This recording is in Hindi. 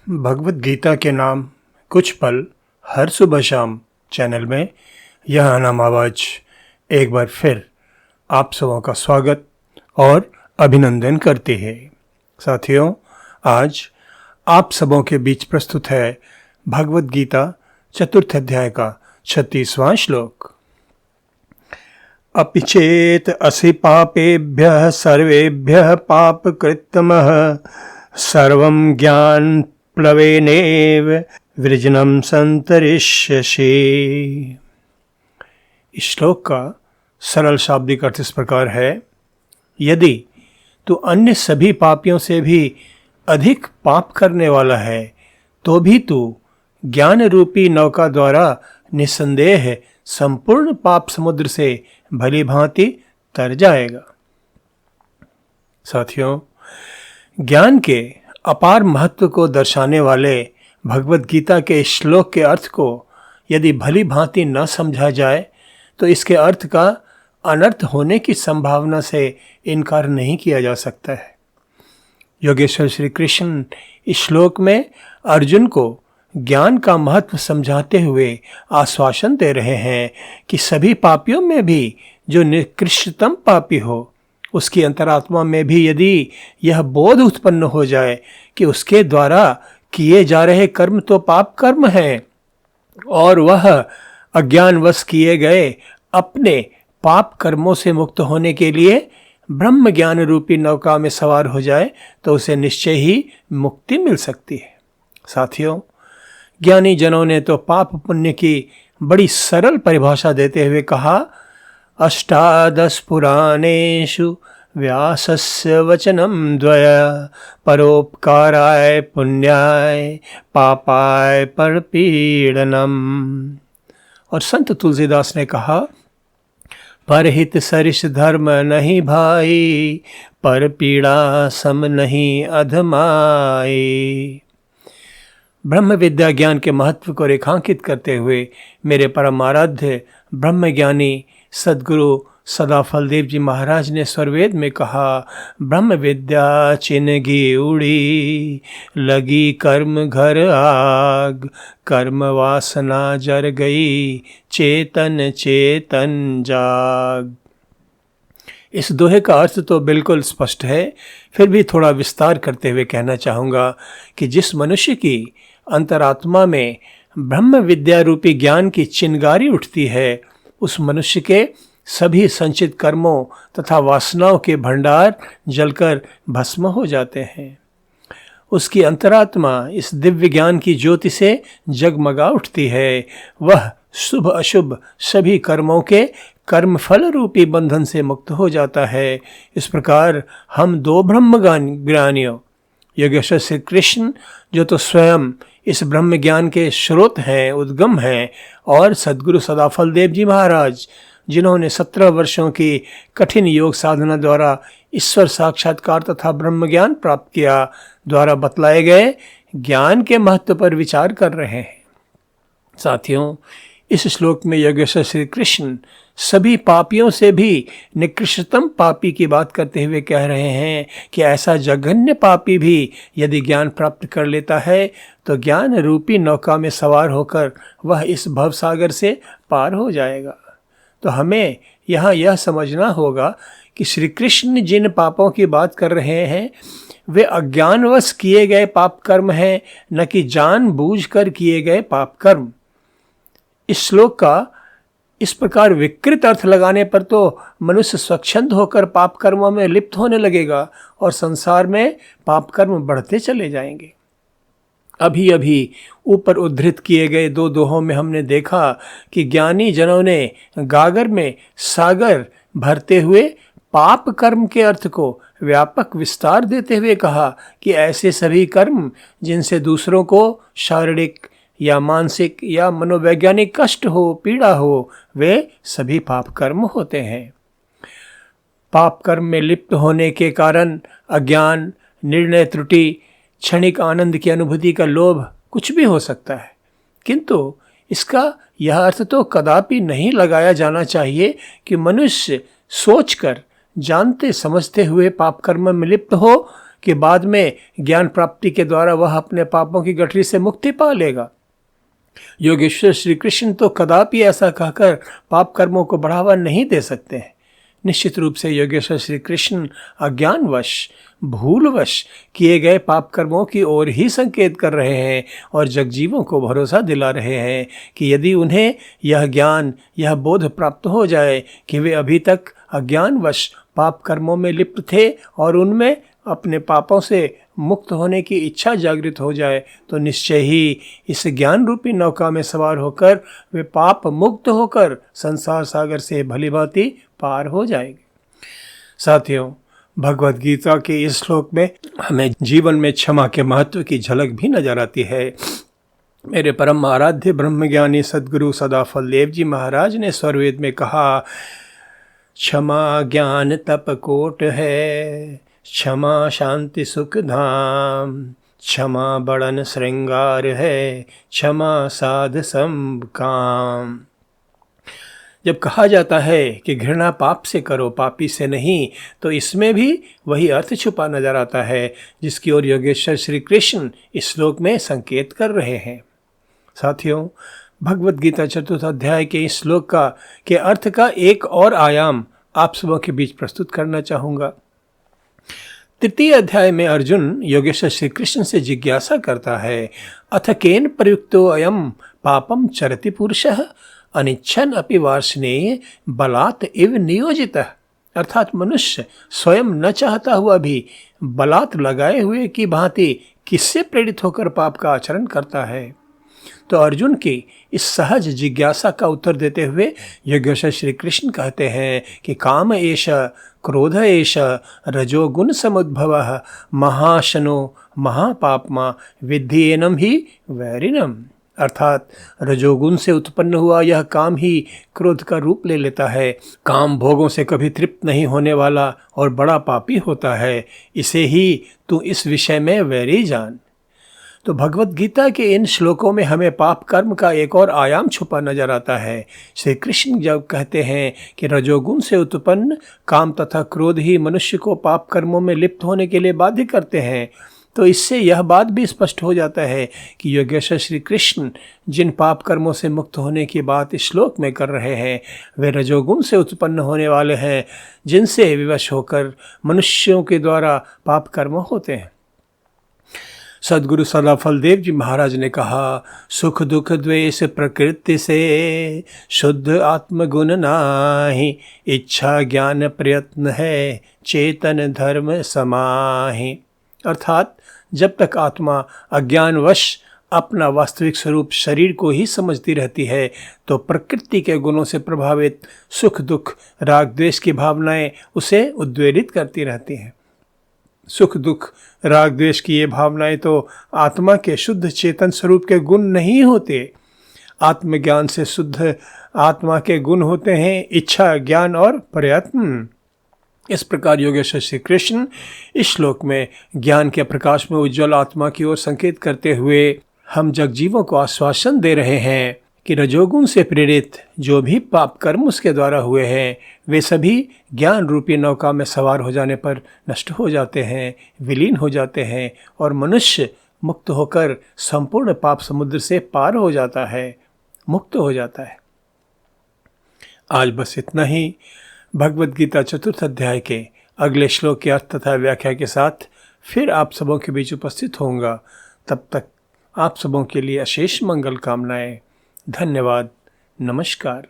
भगवत गीता के नाम कुछ पल हर सुबह शाम चैनल में यह अनाम आवाज एक बार फिर आप सबों का स्वागत और अभिनंदन करती है। साथियों, आज आप सबों के बीच प्रस्तुत है भगवत गीता चतुर्थ अध्याय का 36वां श्लोक। अपि चेत असि पापेभ्यः सर्वेभ्यः पापकृत्तमः सर्वं ज्ञान प्लवेनेव वृजनम संतरिष्यसि। इस श्लोक का सरल शाब्दिक अर्थ इस प्रकार है, यदि तू अन्य सभी पापियों से भी अधिक पाप करने वाला है तो भी तू ज्ञान रूपी नौका द्वारा निसंदेह संपूर्ण पाप समुद्र से भली भांति तर जाएगा। साथियों, ज्ञान के अपार महत्व को दर्शाने वाले भगवत गीता के श्लोक के अर्थ को यदि भली भांति न समझा जाए तो इसके अर्थ का अनर्थ होने की संभावना से इनकार नहीं किया जा सकता है। योगेश्वर श्री कृष्ण इस श्लोक में अर्जुन को ज्ञान का महत्व समझाते हुए आश्वासन दे रहे हैं कि सभी पापियों में भी जो निकृष्टतम पापी हो, उसकी अंतरात्मा में भी यदि यह बोध उत्पन्न हो जाए कि उसके द्वारा किए जा रहे कर्म तो पाप कर्म हैं और वह अज्ञानवश किए गए अपने पाप कर्मों से मुक्त होने के लिए ब्रह्म ज्ञान रूपी नौका में सवार हो जाए तो उसे निश्चय ही मुक्ति मिल सकती है। साथियों, ज्ञानी जनों ने तो पाप पुण्य की बड़ी सरल परिभाषा देते हुए कहा, अष्टादश पुराणेषु व्यासस्य वचनं द्वय परोपकाराय पुण्याय पापाय परपीडनम। और संत तुलसीदास ने कहा, परहित सरिष धर्म नहीं भाई, पर पीड़ा सम नहीं अधमाई। ब्रह्म विद्या ज्ञान के महत्व को रेखांकित करते हुए मेरे परम आराध्य ब्रह्मज्ञानी सद्गुरु सदाफल देव जी महाराज ने स्वरवेद में कहा, ब्रह्म विद्या चिन्हगी उड़ी, लगी कर्म घर आग, कर्म वासना जर गई, चेतन चेतन जाग। इस दोहे का अर्थ तो बिल्कुल स्पष्ट है, फिर भी थोड़ा विस्तार करते हुए कहना चाहूँगा कि जिस मनुष्य की अंतरात्मा में ब्रह्म विद्या रूपी ज्ञान की चिंगारी उठती है, उस मनुष्य के सभी संचित कर्मों तथा वासनाओं के भंडार जलकर भस्म हो जाते हैं। उसकी अंतरात्मा इस दिव्य ज्ञान की ज्योति से जगमगा उठती है। वह शुभ अशुभ सभी कर्मों के कर्मफल रूपी बंधन से मुक्त हो जाता है। इस प्रकार हम दो ब्रह्मज्ञानियों, योगेश्वर श्री कृष्ण जो तो स्वयं इस ब्रह्म ज्ञान के स्रोत हैं, उद्गम हैं, और सद्गुरु सदाफल देव जी महाराज जिन्होंने 17 वर्षों की कठिन योग साधना द्वारा ईश्वर साक्षात्कार तथा ब्रह्म ज्ञान प्राप्त किया, द्वारा बतलाए गए ज्ञान के महत्व पर विचार कर रहे हैं। साथियों, इस श्लोक में योगेश्वर श्री कृष्ण सभी पापियों से भी निकृष्टतम पापी की बात करते हुए कह रहे हैं कि ऐसा जघन्य पापी भी यदि ज्ञान प्राप्त कर लेता है तो ज्ञान रूपी नौका में सवार होकर वह इस भवसागर से पार हो जाएगा। तो हमें यहाँ यह समझना होगा कि श्री कृष्ण जिन पापों की बात कर रहे हैं वे अज्ञानवश किए गए पाप कर्म हैं, न कि जानबूझकर किए गए पाप कर्म। इस श्लोक का इस प्रकार विकृत अर्थ लगाने पर तो मनुष्य स्वच्छंद होकर पाप कर्मों में लिप्त होने लगेगा और संसार में पाप कर्म बढ़ते चले जाएंगे। अभी अभी ऊपर उद्धृत किए गए दो दोहों में हमने देखा कि ज्ञानी जनों ने गागर में सागर भरते हुए पाप कर्म के अर्थ को व्यापक विस्तार देते हुए कहा कि ऐसे सभी कर्म जिनसे दूसरों को शारीरिक या मानसिक या मनोवैज्ञानिक कष्ट हो, पीड़ा हो, वे सभी पाप कर्म होते हैं। पाप कर्म में लिप्त होने के कारण अज्ञान, निर्णय त्रुटि, क्षणिक आनंद की अनुभूति का लोभ कुछ भी हो सकता है, किंतु इसका यह अर्थ तो कदापि नहीं लगाया जाना चाहिए कि मनुष्य सोचकर जानते समझते हुए पाप कर्म में लिप्त हो कि बाद में ज्ञान प्राप्ति के द्वारा वह अपने पापों की गठरी से मुक्ति पा लेगा। योगेश्वर श्री कृष्ण तो कदापि ऐसा कहकर पाप कर्मों को बढ़ावा नहीं दे सकते हैं। निश्चित रूप से योगेश्वर श्री कृष्ण अज्ञानवश, भूलवश किए गए पाप कर्मों की ओर ही संकेत कर रहे हैं और जगजीवों को भरोसा दिला रहे हैं कि यदि उन्हें यह ज्ञान, यह बोध प्राप्त हो जाए कि वे अभी तक अज्ञानवश पाप कर्मों में लिप्त थे और उनमें अपने पापों से मुक्त होने की इच्छा जागृत हो जाए, तो निश्चय ही इस ज्ञान रूपी नौका में सवार होकर वे पाप मुक्त होकर संसार सागर से भलीभांति पार हो जाएंगे। साथियों, भगवत गीता के इस श्लोक में हमें जीवन में क्षमा के महत्व की झलक भी नजर आती है। मेरे परम आराध्य ब्रह्मज्ञानी सद्गुरु सदाफल देव जी महाराज ने स्वरवेद में कहा, क्षमा ज्ञान तप कोट है, क्षमा शांति सुख धाम, क्षमा बड़न श्रृंगार है, क्षमा साध सब काम। जब कहा जाता है कि घृणा पाप से करो, पापी से नहीं, तो इसमें भी वही अर्थ छुपा नजर आता है जिसकी ओर योगेश्वर श्री कृष्ण इस श्लोक में संकेत कर रहे हैं। साथियों, भगवत गीता चतुर्थ अध्याय के इस श्लोक के अर्थ का एक और आयाम आप सबों के बीच प्रस्तुत करना चाहूँगा। तृतीय अध्याय में अर्जुन योगेश्वर श्री कृष्ण से जिज्ञासा करता है, अथ केन प्रयुक्तो अयम पापम चरति पुरुषः अनिच्छन अपि वार्ष्णेय बलात् इव नियोजितः। अर्थात मनुष्य स्वयं न चाहता हुआ भी बलात् लगाए हुए की भांति किससे प्रेरित होकर पाप का आचरण करता है। तो अर्जुन की इस सहज जिज्ञासा का उत्तर देते हुए योगेश्वर श्री कृष्ण कहते हैं कि काम एष क्रोध एष रजोगुण समुद्भवः महाशनो महापापमा विद्धि एनम ही वैरिणम। अर्थात रजोगुण से उत्पन्न हुआ यह काम ही क्रोध का रूप ले लेता है। काम भोगों से कभी तृप्त नहीं होने वाला और बड़ा पापी होता है। इसे ही तू इस विषय में वैरी जान। तो भगवत गीता के इन श्लोकों में हमें पाप कर्म का एक और आयाम छुपा नजर आता है। श्री कृष्ण जब कहते हैं कि रजोगुण से उत्पन्न काम तथा क्रोध ही मनुष्य को पाप कर्मों में लिप्त होने के लिए बाध्य करते हैं, तो इससे यह बात भी स्पष्ट हो जाता है कि योगेश्वर श्री कृष्ण जिन पाप कर्मों से मुक्त होने की बात इस श्लोक में कर रहे हैं वे रजोगुण से उत्पन्न होने वाले हैं, जिनसे विवश होकर मनुष्यों के द्वारा पाप कर्म होते हैं। सद्गुरु सदाफल देव जी महाराज ने कहा, सुख दुख द्वेष प्रकृति से शुद्ध आत्मगुण नाही, इच्छा ज्ञान प्रयत्न है चेतन धर्म समाहि। अर्थात जब तक आत्मा अज्ञानवश अपना वास्तविक स्वरूप शरीर को ही समझती रहती है, तो प्रकृति के गुणों से प्रभावित सुख दुख राग द्वेष की भावनाएं उसे उद्वेलित करती रहती हैं। सुख दुख राग द्वेष की ये भावनाएं तो आत्मा के शुद्ध चेतन स्वरूप के गुण नहीं होते। आत्मज्ञान से शुद्ध आत्मा के गुण होते हैं इच्छा, ज्ञान और प्रयत्न। इस प्रकार योगेश्वर श्री कृष्ण इस श्लोक में ज्ञान के प्रकाश में उज्ज्वल आत्मा की ओर संकेत करते हुए हम जगजीवों को आश्वासन दे रहे हैं कि रजोगुण से प्रेरित जो भी पाप कर्म उसके द्वारा हुए हैं वे सभी ज्ञान रूपी नौका में सवार हो जाने पर नष्ट हो जाते हैं, विलीन हो जाते हैं और मनुष्य मुक्त होकर संपूर्ण पाप समुद्र से पार हो जाता है, मुक्त हो जाता है। आज बस इतना ही। भगवत गीता चतुर्थ अध्याय के अगले श्लोक के अर्थ तथा व्याख्या के साथ फिर आप सबों के बीच उपस्थित होऊंगा। तब तक आप सबों के लिए अशेष मंगल कामनाएं। धन्यवाद। नमस्कार।